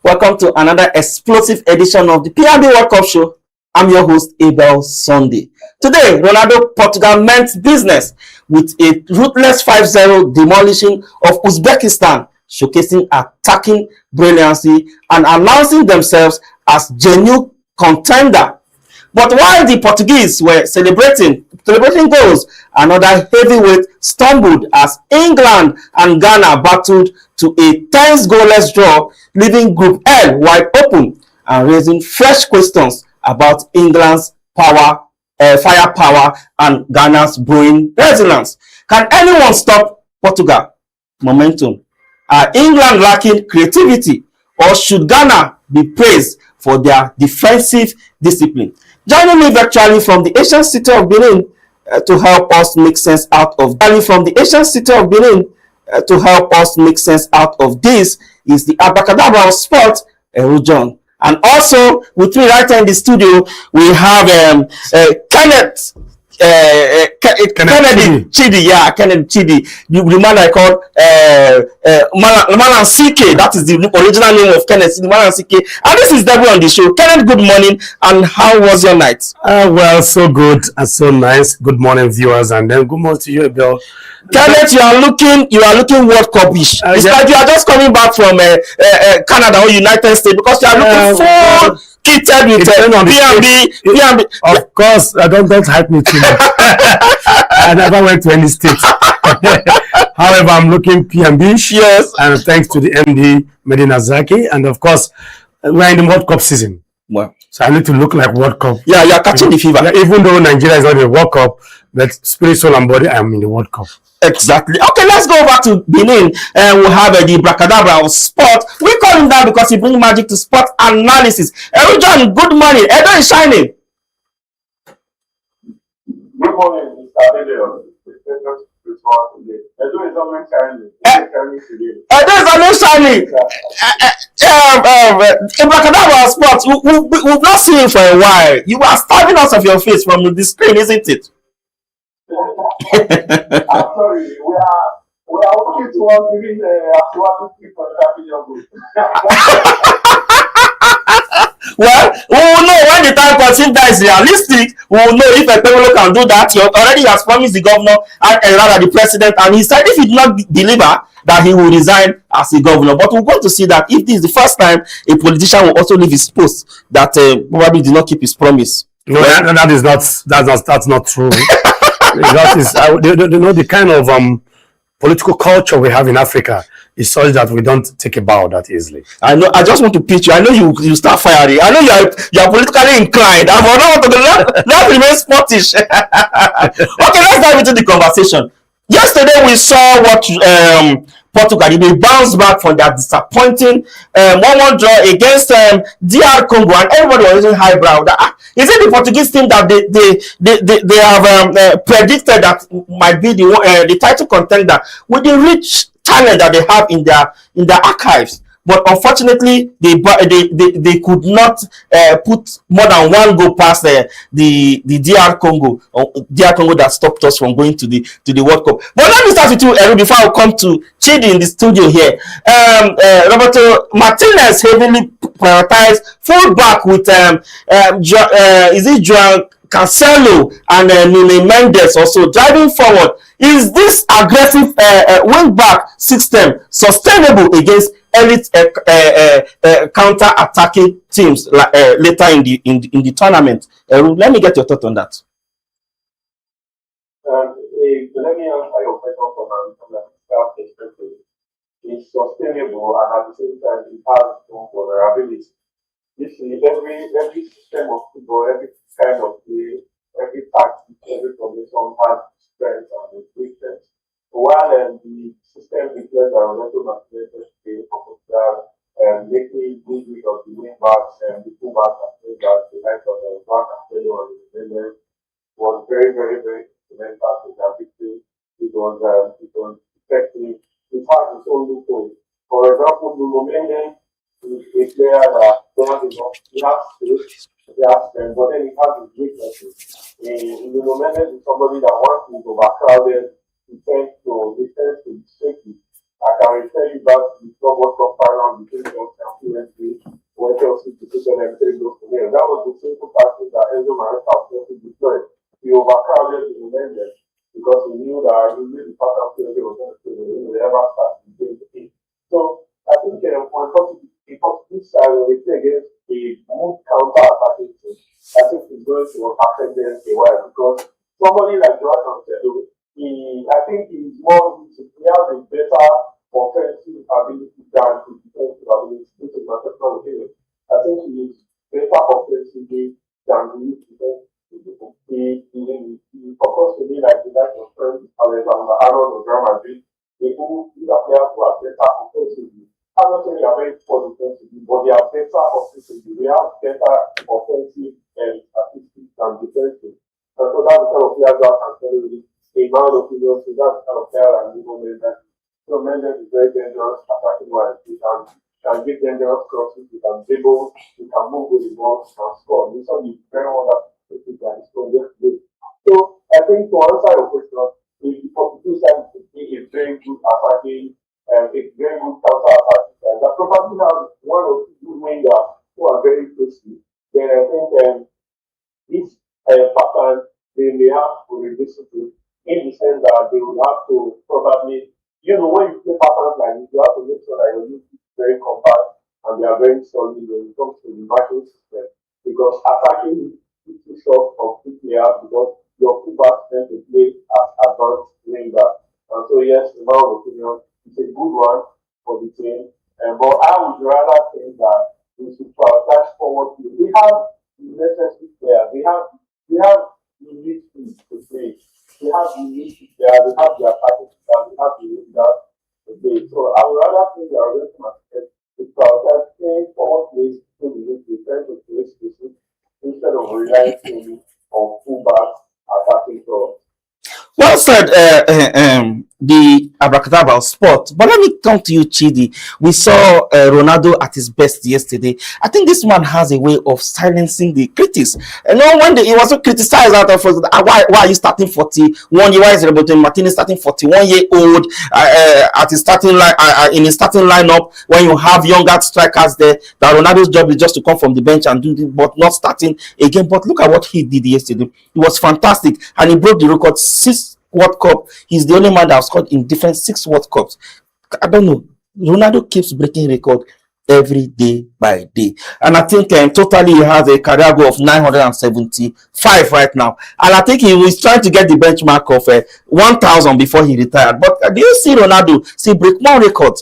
Welcome to another explosive edition of the P&B World Cup show. I'm your host, Abel Sunday. Today, Ronaldo Portugal meant business with a ruthless 5-0 demolishing of Uzbekistan, showcasing attacking brilliancy and announcing themselves as genuine contender. But while the Portuguese were celebrating goals, another heavyweight stumbled as England and Ghana battled to a tense goalless draw, leaving Group L wide open and raising fresh questions about England's firepower and Ghana's brewing resilience. Can anyone stop Portugal momentum? Are England lacking creativity, or should Ghana be praised for their defensive discipline? Joining me virtually from the Asian city of Benin to help us make sense out of this is the abracadabra of sport, John. And also with me right here in the studio we have Kenneth Kennedy Chidi, the man I called Malan CK. That is the original name of Kenneth, Malan CK. And this is Debbie on the show. Kenneth, good morning, and how was your night? Well, so good and so nice. Good morning, viewers, and then good morning to you, Bill. Kenneth, you are looking World Cup-ish. It's like you are just coming back from Canada or United States, because you are looking full kitted with P&B. Of course, don't hype me too much. I never went to any state. However, I'm looking P&B-ish. Yes. And thanks to the MD, Medina Zaki. And of course, we're in the World Cup season. Wow. So I need to look like World Cup. Yeah, you're catching the fever. Yeah, even though Nigeria is not in the World Cup, but spirit, soul, and body, I am in the World Cup. Exactly. Okay, let's go back to Benin, and we'll have the bracadabra of sport. We call him that because he brings magic to sport analysis. John, good morning. Edo is shining. Good morning, Mr. Adele. Edo is always shining. Edo is always shining. Bracadabra of sport. We've not seen you for a while. You are starving us of your face from the screen, isn't it? I'm sorry, we are working towards giving the actuality for the group. Well, we will know when the time comes. If that is realistic, we will know if Ekpemolo can do that. He already has promised the governor and rather the president, and he said if he did not deliver, that he will resign as a governor. But we're going to see that if this is the first time a politician will also leave his post, that probably did not keep his promise. No, that's not true. That is, the kind of political culture we have in Africa is such that we don't take a bow that easily. I know. I just want to pitch you. I know you start firing. I know you are politically inclined. I don't want to let remain sportish. Okay, let's dive into the conversation. Yesterday we saw what Portugal did. They bounced back from their disappointing 1-1 draw against DR Congo, and everybody was using highbrow. Is it the Portuguese team that they have predicted that might be the title contender with the rich talent that they have in their archives? But unfortunately, they could not put more than one goal past the DR Congo that stopped us from going to the World Cup. But let me start with you, Eru, before I come to Chidi in the studio here. Roberto Martinez heavily prioritized fullback with João Cancelo and Nuno Mendes also driving forward. Is this aggressive wing-back system sustainable against elite counter-attacking teams later in the tournament? Let me get your thought on that. Let me answer your question from a staff perspective. It's sustainable, and at the same time, it has its own vulnerability. You see, every system of football, every kind of play, every tactic, every formation has strengths and weaknesses. While the system declares that Ronaldo Martinez play for Portugal, making good use of the wing backs and the full backs and play that the likes of the back and play on the defenders was very, very, very instrumental to their victory. It was effective. It has its own loopholes. For example, Nuno Mendes is a player that he has space, but then he has his weaknesses. Nuno Mendes is somebody that once he's overcrowded, he tends to be shaky. I can refer you back to the World Cup final between Chelsea and PSG, the Portuguese side, when they play against a good counter-attacking team, I think it's going to affect them a while because somebody like Joao Cancelo, I think he's more, he has a better offensive ability than his defensive ability. This is my personal opinion. I think he is better offensively than he is defensively. He focused to me like the likes of friends, Alexander Arnold or Real Madrid. These are players who are better offensively. I'm not saying they are very poor defensively, but they are better offensively. They have better offensive and statistics than defensive. And so that's the kind of players that can tell you a man of opinion, so that's the kind of player that Nuno Mendes. So Mendes is very dangerous attacking wise. He can give dangerous crosses, he can dribble, he can move with the ball, he can score. This one is very wonderful that he's going to do. So I think to answer your question, if the Portuguese side is very good attacking, a very good counter-attacking side, that probably has one or two wingers who are very closely, then I think this pattern they may have to revisit it in the sense that they would have to probably, when you play patterns like this, you have to make sure that your youth is very compact and they are very solid when it comes to the marking system. Because attacking is too short of two players because your fullbacks tend to play as advanced winger. And so yes, in my opinion, it's a good one for the team. But I would rather think that we should prioritize forward play. We have the necessary players. We have the need to play. We have the need there. We have the attacking players. We have the wingers to play. So I would rather think that we're going to prioritize playing forward plays to the defense of the spaces instead of relying solely on fullbacks attacking forward. Well said, the abracadabra sport. But let me come to you, Chidi. We saw Ronaldo at his best yesterday. I think this man has a way of silencing the critics. When he was so criticized out of why are you starting 41 year? Why is Roberto Martinez starting 41-year-old at his starting line in his starting lineup when you have younger strikers there? That Ronaldo's job is just to come from the bench and do this, but not starting again. But look at what he did yesterday. It was fantastic, and he broke the record. 6 World Cup. He's the only man that has scored in different 6 World Cups. I don't know. Ronaldo keeps breaking record every day by day. And I think totally he has a career goal of 975 right now. And I think he was trying to get the benchmark of 1,000 before he retired. But do you see Ronaldo break more records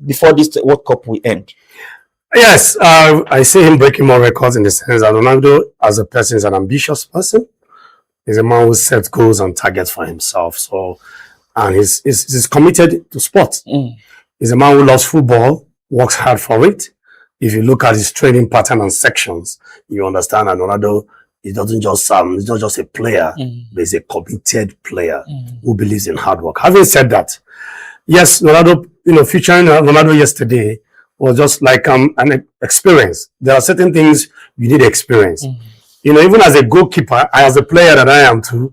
before this World Cup will end? Yes, I see him breaking more records in the sense that Ronaldo as a person is an ambitious person. He's a man who sets goals and targets for himself. So, and he's committed to sport. He's a man who loves football, works hard for it. If you look at his training pattern and sections, you understand that Ronaldo, he doesn't just he's not just a player, but he's a committed player who believes in hard work. Having said that, yes, Ronaldo, featuring Ronaldo yesterday was just like an experience. There are certain things you need experience. Even as a goalkeeper, as a player that I am too,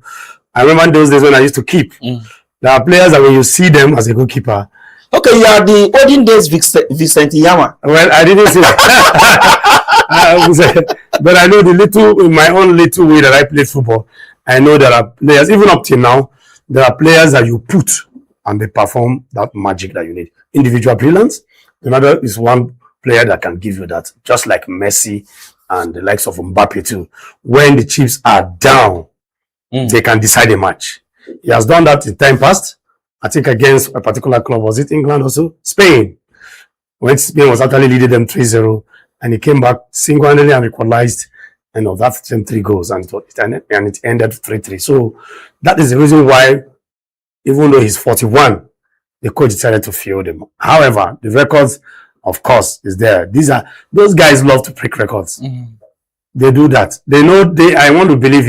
I remember those days when I used to keep. There are players that when you see them as a goalkeeper. Okay, you are the olden days Vicente Yama. Well, I didn't see that. But I know in my own little way that I played football, I know there are players, even up till now, there are players that you put and they perform that magic that you need. Individual brilliance. Another is one player that can give you that, just like Messi and the likes of Mbappe too. When the chips are down, they can decide a match. He has done that in time past. I think against a particular club, was it England also? Spain. When Spain was actually leading them 3-0, and he came back single-handedly and equalized, that same 3 goals, and it ended 3-3. So that is the reason why, even though he's 41, the coach decided to field him. However, the records, of course, is there. Those guys love to break records. They do that. I want to believe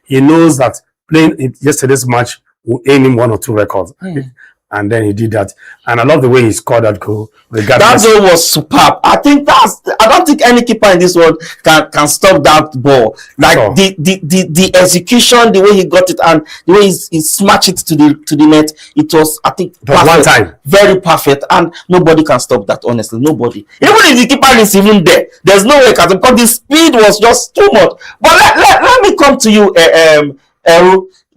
he knows that playing yesterday's match will aim him 1 or 2 records. And then he did that. And I love the way he scored that goal. That goal was superb. I don't think any keeper in this world can stop that ball. Like the execution, the way he got it, and the way he smashed it to the net, it was, I think, perfect. One time. Very perfect. And nobody can stop that, honestly. Nobody. Even if the keeper is even there, there's no way, because the speed was just too much. But let me come to you,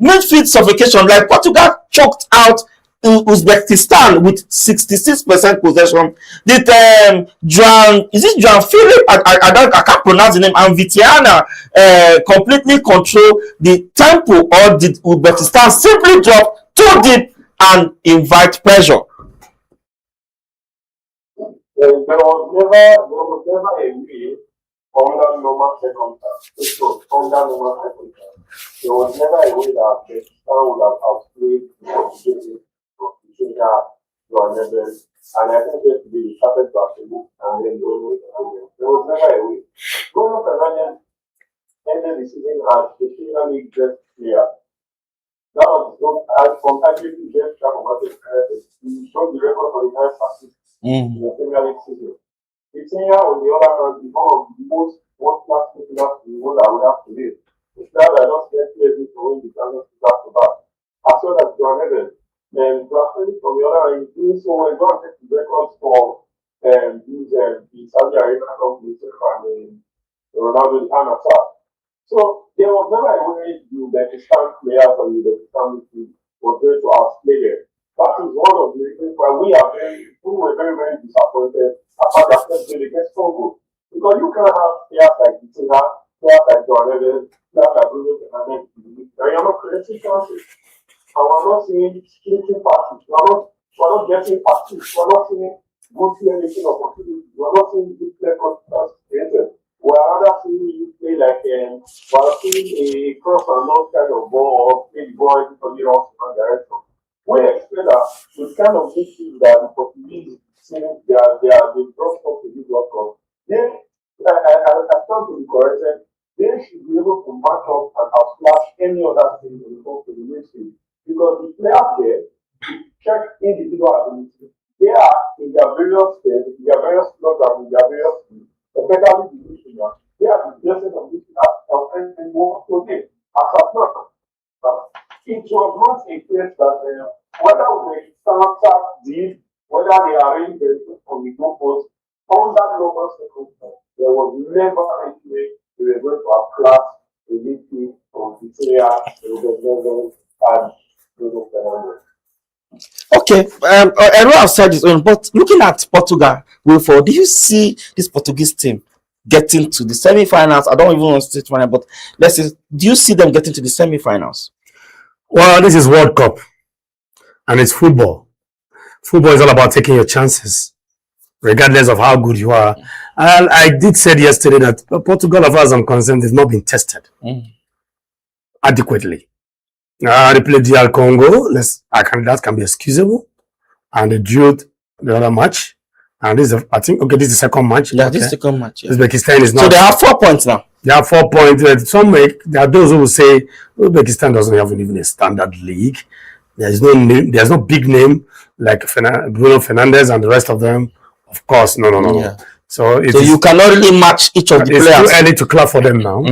midfield suffocation. Like Portugal choked out Uzbekistan with 66% possession. Did Joan Philip? I can't pronounce the name. And Vitiana completely control the tempo, or did Uzbekistan simply drop too deep and invite pressure? There was never a way under normal circumstances. Under normal circumstances. There was never a way that the Pakistan would have outplayed the and I think just be started to attribute and then there was never a way. Bruno Fernandes ended the season as the Premier League best player. That was from Attribution best track of he showed the record for the highest assists in the Premier League season. Vitinha, on the other hand, is one of the most world-class players in the world I would have to live. It's that I don't get players to win the Champions League back to back. As well as John Evans. And Brazil, from the other hand, is doing so well. Going to take the records for the Saudi Arabian companies and Ronaldo and Anasa. So there was never a way the Uzbekistan players or the Uzbekistan team was going to outplay them. That is one of the reasons why we were very, very disappointed about the first game against Congo. Because you can have players like Vitinha, players like John Evans, players like Bruno Fernandes, and you're not creating chances. And we're not seeing splitting passes. We're not getting passes. We're not seeing good creation opportunities. We're not seeing good play constants created. We're rather seeing you play like we're seeing a cross and not kind of ball or play the ball everybody else in one direction. We expect that with kind of issues that the Portuguese seeing they brought up to this World Cup. Then I stand to be corrected. They should be able to match up and outsplash any other team in the to the midfield. Because the players there, check individual ability. They are in their various states, in their various clubs, and in their various teams, especially the missionaries. They are the blessings of this and more today. As of now, it was not a case that whether we start did, whether they arrange the on the goalpost, under normal circumstances, there was never any way they were going to have class a midfield from Victoria, and Okay, everyone have said his own, but looking at Portugal, Wilford, do you see this Portuguese team getting to the semi-finals? I don't even want to say final, but let's say, do you see them getting to the semi-finals? Well, this is World Cup, and it's football. Football is all about taking your chances, regardless of how good you are. And I did say yesterday that Portugal, as far as I'm concerned, has not been tested adequately. They played DR Congo. That can be excusable. And they drew the other match. And this is, I think, this is the second match. Yeah, this is the second match. Yeah. Uzbekistan is not. So they have 4 points now. They have 4 points. There are those who will say Uzbekistan doesn't have even a standard league. There's no big name like Bruno Fernandes and the rest of them. Of course, no. Yeah. So you cannot really match each of the players. It's too early to clap for them now.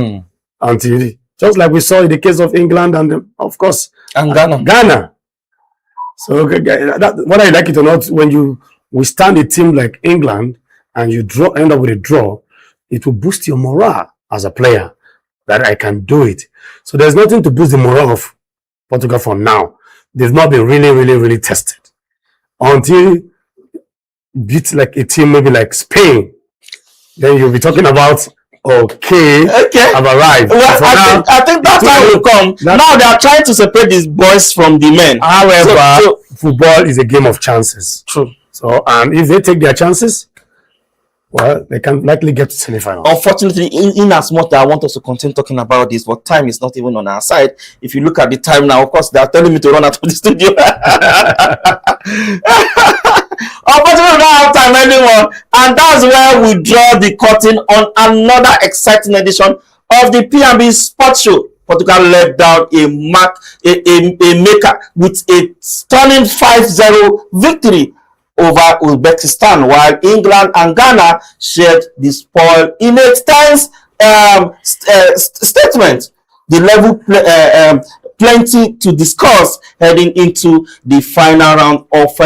Until just like we saw in the case of England and of course Ghana. So whether you like it or not, when you withstand a team like England and you end up with a draw, it will boost your morale as a player that I can do it. So there's nothing to boost the morale of Portugal for now. They've not been really tested until beat like a team maybe like Spain. Then you'll be talking about okay, I've arrived. Well, I think that time will come. Now they are trying to separate these boys from the men. However, football is a game of chances. True. So, if they take their chances, well, they can likely get to semi-final. Unfortunately, in as much that I want us to continue talking about this, but time is not even on our side. If you look at the time now, of course, they are telling me to run out of the studio. Unfortunately, we don't have time anymore, and that's where we draw the curtain on another exciting edition of the P&B Sports Show. Portugal let down a maker with a stunning 5-0 victory over Uzbekistan, while England and Ghana shared the spoil in a tense statement. The level plenty to discuss heading into the final round of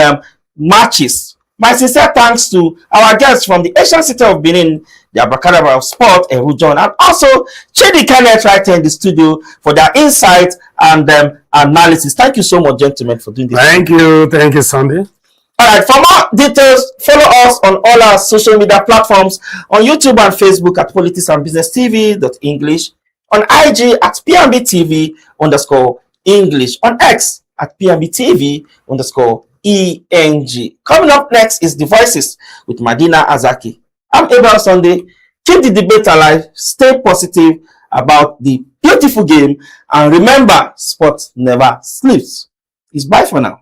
matches. My sincere thanks to our guests from the Asian city of Benin, the Abacadabra of Sport, John, and also Chidi Kenneth right here in the studio for their insight and analysis. Thank you so much, gentlemen, for doing this. Thank you, Sunday. All right, for more details, follow us on all our social media platforms on YouTube and Facebook at Politics&BusinessTV.English, on IG at PMBTV_English, on X at PMBTV_ENG. Coming up next is The Voices with Madina Azaki. I'm Abel Sunday. Keep the debate alive, stay positive about the beautiful game, and remember, sport never sleeps. It's bye for now.